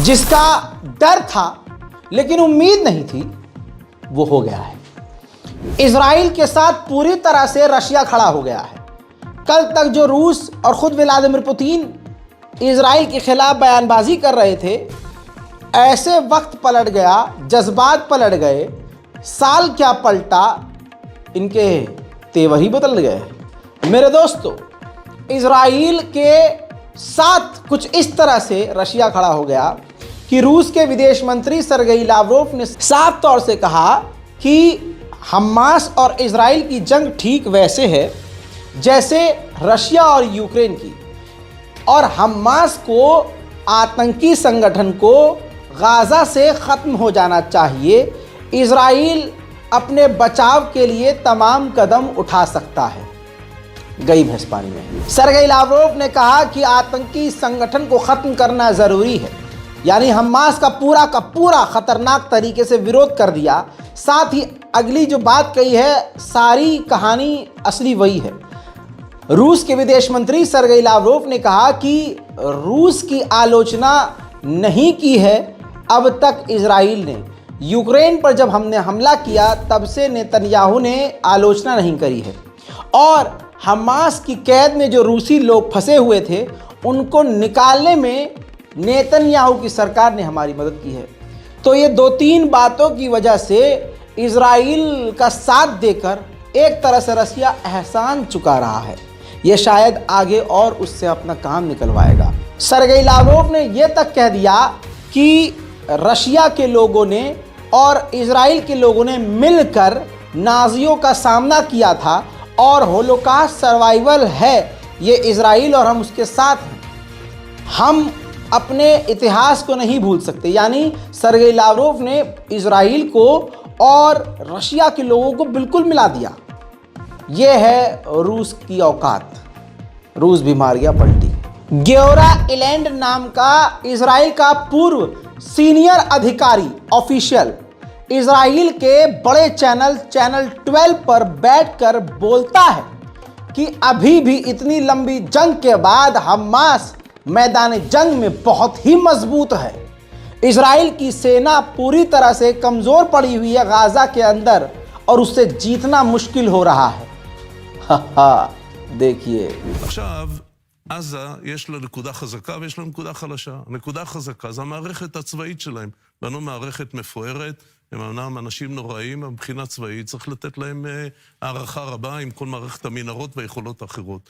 जिसका डर था लेकिन उम्मीद नहीं थी, वो हो गया है। इजराइल के साथ पूरी तरह से रशिया खड़ा हो गया है। कल तक जो रूस और खुद व्लादिमीर पुतिन इजराइल के खिलाफ बयानबाजी कर रहे थे, ऐसे वक्त पलट गया, जज्बात पलट गए, साल क्या पलटा, इनके तेवर ही बदल गए। मेरे दोस्तों, इजराइल के साथ कुछ इस तरह से रशिया खड़ा हो गया कि रूस के विदेश मंत्री सरगेई लावरोव ने साफ तौर से कहा कि हमास और इजराइल की जंग ठीक वैसे है जैसे रशिया और यूक्रेन की, और हमास को, आतंकी संगठन को गाज़ा से ख़त्म हो जाना चाहिए। इजराइल अपने बचाव के लिए तमाम कदम उठा सकता है। गई भैंस पानी में। सरगेई लावरोव ने कहा कि आतंकी संगठन को ख़त्म करना ज़रूरी है, यानी हमास का पूरा ख़तरनाक तरीके से विरोध कर दिया। साथ ही अगली जो बात कही है, सारी कहानी असली वही है। रूस के विदेश मंत्री सरगेई लावरोव ने कहा कि रूस की आलोचना नहीं की है अब तक इजराइल ने। यूक्रेन पर जब हमने हमला किया तब से नेतन्याहू ने आलोचना नहीं करी है, और हमास की कैद में जो रूसी लोग फंसे हुए थे उनको निकालने में नेतन्याहू की सरकार ने हमारी मदद की है। तो ये 2-3 बातों की वजह से इजराइल का साथ देकर एक तरह से रशिया एहसान चुका रहा है। ये शायद आगे और उससे अपना काम निकलवाएगा। सरगेई लावरोव ने यह तक कह दिया कि रशिया के लोगों ने और इजराइल के लोगों ने मिलकर नाजियों का सामना किया था, और होलोकॉस्ट सर्वाइवल है ये इजराइल, और हम उसके साथ हैं। हम अपने इतिहास को नहीं भूल सकते। यानी सरगेई लावरोव ने इजराइल को और रशिया के लोगों को बिल्कुल मिला दिया। ये है रूस की औकात। रूस भी मार गया पलटी। ग्योरा इलैंड नाम का इजराइल का पूर्व सीनियर अधिकारी ऑफिशियल इजराइल के बड़े चैनल 12 पर बैठकर बोलता है कि अभी भी इतनी लंबी जंग के बाद हमास मैदान जंग में बहुत ही मजबूत है। इजराइल की सेना पूरी तरह से कमज़ोर पड़ी हुई है गाज़ा के अंदर, और उससे जीतना मुश्किल हो रहा है। देखिए, עזה יש לה נקודה חזקה ויש לה נקודה חלשה. נקודה חזקה זה המערכת הצבאית שלהם. בנו מערכת מפוארת, הם אמנם אנשים נוראים, מבחינה צבאית צריך לתת להם הערכה רבה עם כל מערכת המנהרות והיכולות האחרות.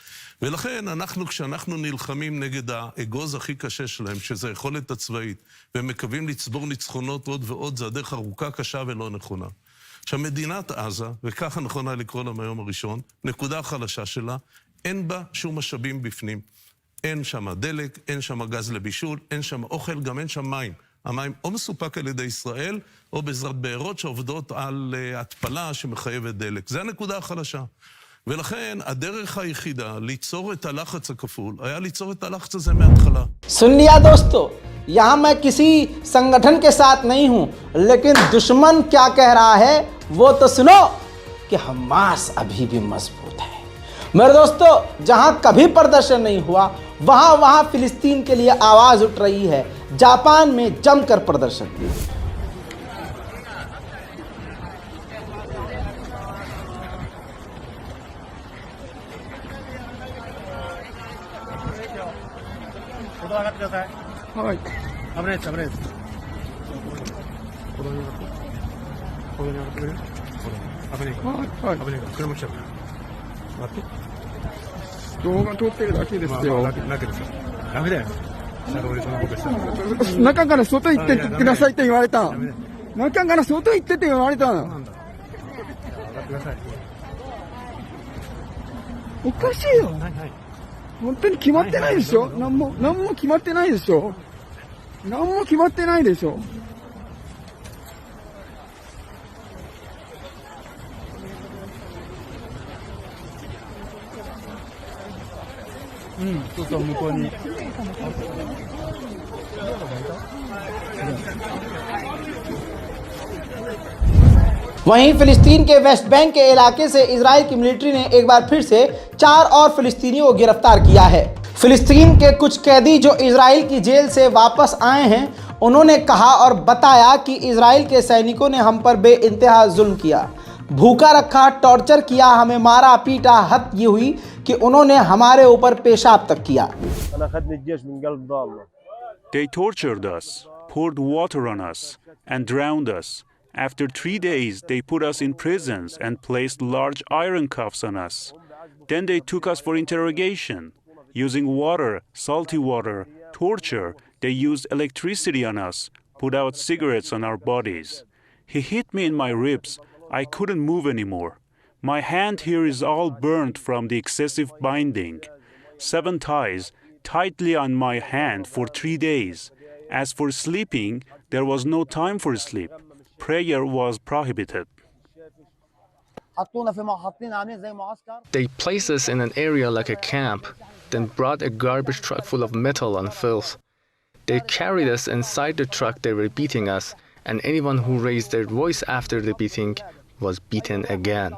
ולכן כשאנחנו נלחמים נגד האגוז הכי קשה שלהם, שזה היכולת הצבאית, והם מקווים לצבור ניצחונות עוד ועוד, זה הדרך ארוכה, קשה ולא נכונה. עכשיו, מדינת עזה, וככה נכונה לקרוא לה מהיום הראשון, נקודה החלשה שלה, אין בה שום משאבים בפנים. אין שם דלק, אין שם גז לבישול, אין שם אוכל, גם אין שם מים. המים או מסופק על ידי ישראל, או בעזרת בארות שעובדות על התפלה שמחייבת דלק. זה הנקודה החלשה. ולכן הדרך היחידה ליצור את הלחץ הכפול, היה ליצור את הלחץ הזה מההתחלה. सुन लिया दोस्तों, यहाँ मैं किसी संगठन के साथ नहीं हूँ, लेकिन दुश्मन क्या कह रहा है वो तो सुनो, कि हमास अभी भी मजबूत है। मेरे दोस्तों, जहाँ कभी प्रदर्शन नहीं हुआ वहाँ फिलिस्तीन के लिए आवाज़ उठ रही है। जापान में जमकर प्रदर्शन।動画撮ってるだけですよ。ダメだよ。中から外行ってくださいって言われた。中から外行ってって言われた。おかしいよ。本当に決まってないでしょ。何も決まってないでしょ。何も決まってないでしょ。そうそう、向こうに。वहीं फिलिस्तीन के वेस्ट बैंक के इलाके से इजराइल की मिलिट्री ने एक बार फिर से 4 और फिलिस्तीनियों को गिरफ्तार किया है। फिलिस्तीन के कुछ कैदी जो इजराइल की जेल से वापस आए हैं, उन्होंने कहा और बताया कि इजराइल के सैनिकों ने हम पर बेइंतहा जुल्म किया, भूखा रखा, टॉर्चर किया, हमें मारा पीटा, हद ये हुई कि उन्होंने हमारे ऊपर पेशाब तक किया। They tortured us, poured water on us, and drowned us. After 3 days, they put us in prisons and placed large iron cuffs on us. Then they took us for interrogation. Using water, salty water, torture, they used electricity on us, put out cigarettes on our bodies. He hit me in my ribs. I couldn't move anymore. My hand here is all burnt from the excessive binding. 7 ties tightly on my hand for 3 days. As for sleeping, there was no time for sleep. Prayer was prohibited. They placed us in an area like a camp, then brought a garbage truck full of metal and filth. They carried us inside the truck. They were beating us, and anyone who raised their voice after the beating was beaten again.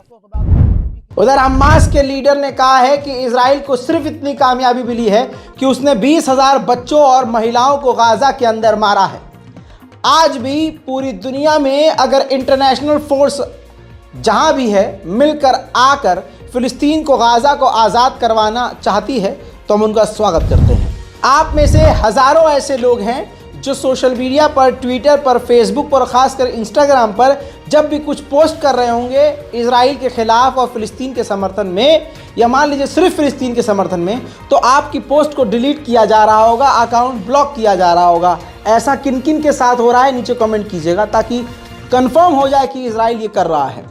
उधर Hamas के leader ने कहा है कि Israel को सिर्फ इतनी कामयाबी मिली है कि उसने 20,000 बच्चों और महिलाओं को गाजा के अंदर मारा है। आज भी पूरी दुनिया में अगर इंटरनेशनल फोर्स जहां भी है मिलकर आकर फिलिस्तीन को, गाजा को आज़ाद करवाना चाहती है तो हम उनका स्वागत करते हैं। आप में से हज़ारों ऐसे लोग हैं जो सोशल मीडिया पर, ट्विटर पर, फेसबुक पर, ख़ासकर इंस्टाग्राम पर जब भी कुछ पोस्ट कर रहे होंगे इजराइल के ख़िलाफ़ और फ़िलिस्तीन के समर्थन में, या मान लीजिए सिर्फ फ़िलिस्तीन के समर्थन में, तो आपकी पोस्ट को डिलीट किया जा रहा होगा, अकाउंट ब्लॉक किया जा रहा होगा। ऐसा किन किन के साथ हो रहा है नीचे कमेंट कीजिएगा ताकि कंफर्म हो जाए कि इजराइल ये कर रहा है।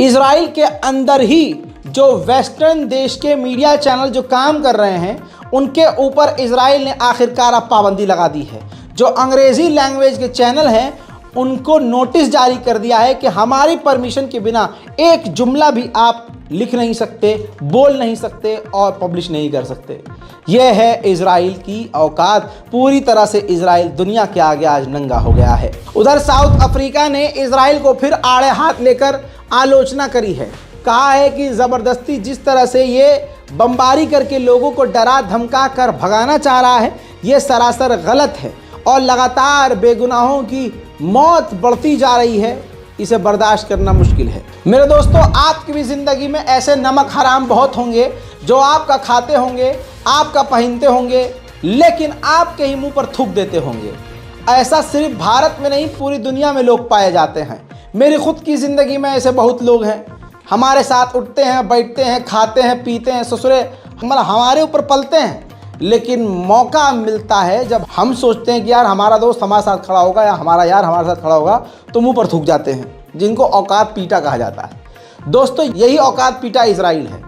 इजराइल के अंदर ही जो वेस्टर्न देश के मीडिया चैनल जो काम कर रहे हैं उनके ऊपर इजराइल ने आखिरकार अब पाबंदी लगा दी है। जो अंग्रेज़ी लैंग्वेज के चैनल हैं उनको नोटिस जारी कर दिया है कि हमारी परमिशन के बिना एक जुमला भी आप लिख नहीं सकते, बोल नहीं सकते और पब्लिश नहीं कर सकते। यह है इजराइल की औकात। पूरी तरह से इजराइल दुनिया के आगे आज नंगा हो गया है। उधर साउथ अफ्रीका ने इजराइल को फिर आड़े हाथ लेकर आलोचना करी है। कहा है कि ज़बरदस्ती जिस तरह से ये बमबारी करके लोगों को डरा धमका कर भगाना चाह रहा है ये सरासर गलत है और लगातार बेगुनाहों की मौत बढ़ती जा रही है। इसे बर्दाश्त करना मुश्किल है। मेरे दोस्तों, आपकी भी ज़िंदगी में ऐसे नमक हराम बहुत होंगे जो आपका खाते होंगे, आपका पहनते होंगे, लेकिन आपके ही मुंह पर थूक देते होंगे। ऐसा सिर्फ भारत में नहीं पूरी दुनिया में लोग पाए जाते हैं। मेरी खुद की ज़िंदगी में ऐसे बहुत लोग हैं, हमारे साथ उठते हैं, बैठते हैं, खाते हैं, पीते हैं, ससुरे हमारे ऊपर पलते हैं, लेकिन मौका मिलता है जब हम सोचते हैं कि यार हमारा दोस्त हमारे साथ खड़ा होगा या हमारा यार हमारे साथ खड़ा होगा तो मुंह पर थूक जाते हैं, जिनको औकात पीटा कहा जाता है। दोस्तों, यही औकात पीटा इजराइल है।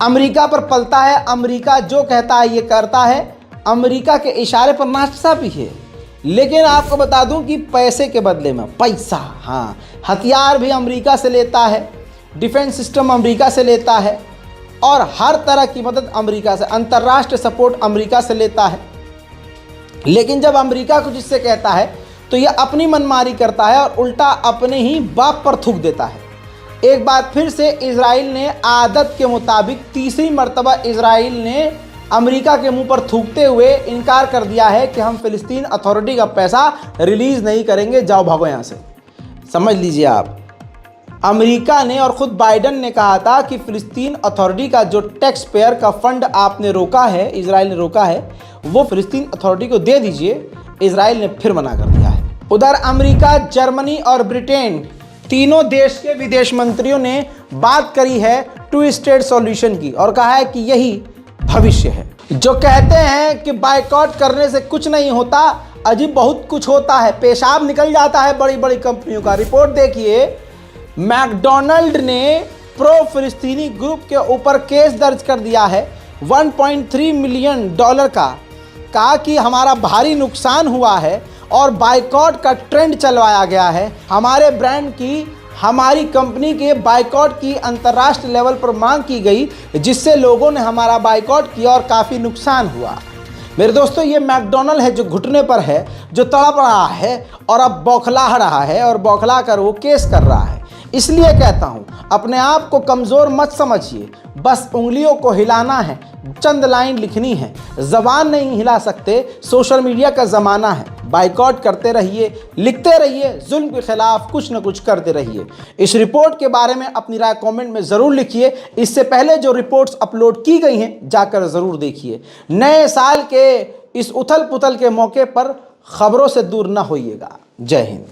अमेरिका पर पलता है, अमेरिका जो कहता है ये करता है, अमेरिका के इशारे पर नाचता भी है। लेकिन आपको बता दूं कि पैसे के बदले में पैसा, हाँ, हथियार भी अमेरिका से लेता है, डिफेंस सिस्टम अमेरिका से लेता है और हर तरह की मदद अमेरिका से, अंतर्राष्ट्रीय सपोर्ट अमेरिका से लेता है। लेकिन जब अमेरिका कुछ इससे कहता है तो यह अपनी मनमानी करता है और उल्टा अपने ही बाप पर थूक देता है। एक बार फिर से इजराइल ने आदत के मुताबिक तीसरी मर्तबा इजराइल ने अमेरिका के मुंह पर थूकते हुए इनकार कर दिया है कि हम फिलिस्तीन अथॉरिटी का पैसा रिलीज़ नहीं करेंगे, जाओ भागो यहाँ से। समझ लीजिए आप, अमेरिका ने और ख़ुद बाइडन ने कहा था कि फ़िलिस्तीन अथॉरिटी का जो टैक्स पेयर का फ़ंड आपने रोका है, इजराइल ने रोका है, वो फ़िलिस्तीन अथॉरिटी को दे दीजिए। इजराइल ने फिर मना कर दिया है। उधर अमेरिका, जर्मनी और ब्रिटेन तीनों देश के विदेश मंत्रियों ने बात करी है 2 स्टेट सॉल्यूशन की और कहा है कि यही भविष्य है। जो कहते हैं कि बायकॉट करने से कुछ नहीं होता, अजीब बहुत कुछ होता है, पेशाब निकल जाता है बड़ी बड़ी कंपनियों का। रिपोर्ट देखिए, मैकडोनाल्ड ने प्रो फिलिस्तीनी ग्रुप के ऊपर केस दर्ज कर दिया है $1.3 मिलियन का। कहा कि हमारा भारी नुकसान हुआ है और बायकॉट का ट्रेंड चलवाया गया है। हमारे ब्रांड की, हमारी कंपनी के बायकॉट की अंतर्राष्ट्रीय लेवल पर मांग की गई, जिससे लोगों ने हमारा बायकॉट किया और काफ़ी नुकसान हुआ। मेरे दोस्तों, ये मैकडोनल्ड है जो घुटने पर है, जो तड़प रहा है और अब बौखला रहा है और बौखला कर वो केस कर रहा है। इसलिए कहता हूं, अपने आप को कमज़ोर मत समझिए, बस उंगलियों को हिलाना है, चंद लाइन लिखनी है। ज़बान नहीं हिला सकते, सोशल मीडिया का ज़माना है। बाइकआउट करते रहिए, लिखते रहिए, जुल्म के खिलाफ कुछ न कुछ करते रहिए। इस रिपोर्ट के बारे में अपनी राय कमेंट में ज़रूर लिखिए। इससे पहले जो रिपोर्ट्स अपलोड की गई हैं जाकर ज़रूर देखिए। नए साल के इस उथल पुथल के मौके पर खबरों से दूर न होइएगा। जय हिंद।